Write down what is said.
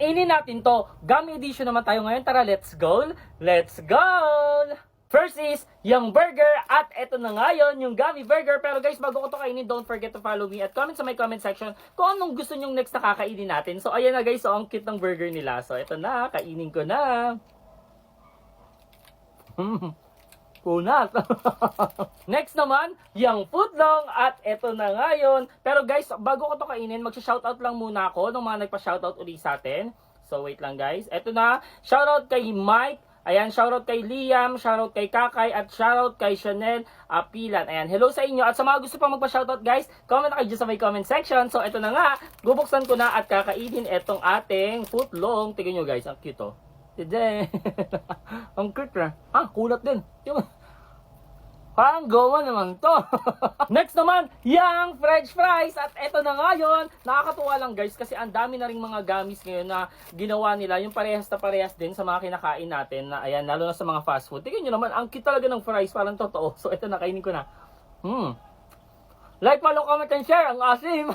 Kainin natin to. Gummy edition naman tayo ngayon. Tara, let's go! Let's go! First is yung burger at eto na nga yun, yung gummy burger. Pero guys, bago ko to kainin, don't forget to follow me at comment sa my comment section kung anong gusto nyong next na kakainin natin. So ayan na guys, so ang cute ng burger nila. So eto na, kainin ko na. Kunat. Next naman, yung footlong at eto na nga yun. Pero guys, bago ko to kainin, magsha-shoutout lang muna ako ng mga nagpa-shoutout uli sa atin. So wait lang guys. Eto na, shoutout kay Mike. Ayan, shoutout kay Liam, shoutout kay Kakay, at shoutout kay Chanel Apilan. Ayan, hello sa inyo. At sa mga gusto pa magpa-shoutout guys, comment na kayo dyan sa may comment section. So, ito na nga, bubuksan ko na at kakainin itong ating footlong. Tignan nyo guys, ang cute oh. Tide. Ang cute na. Ah, kulat din. Yung parang gawa naman to. Next naman, yung french fries. At eto na nga yun. Nakakatuwa lang guys kasi ang dami na ring mga gamis ngayon na ginawa nila. Yung parehas na parehas din sa mga kinakain natin. Na, ayan, lalo na sa mga fast food. Tingnan nyo naman, ang cute talaga ng fries. Parang totoo. So eto na, kainin ko na. Like, follow, comment, and share. Ang asim.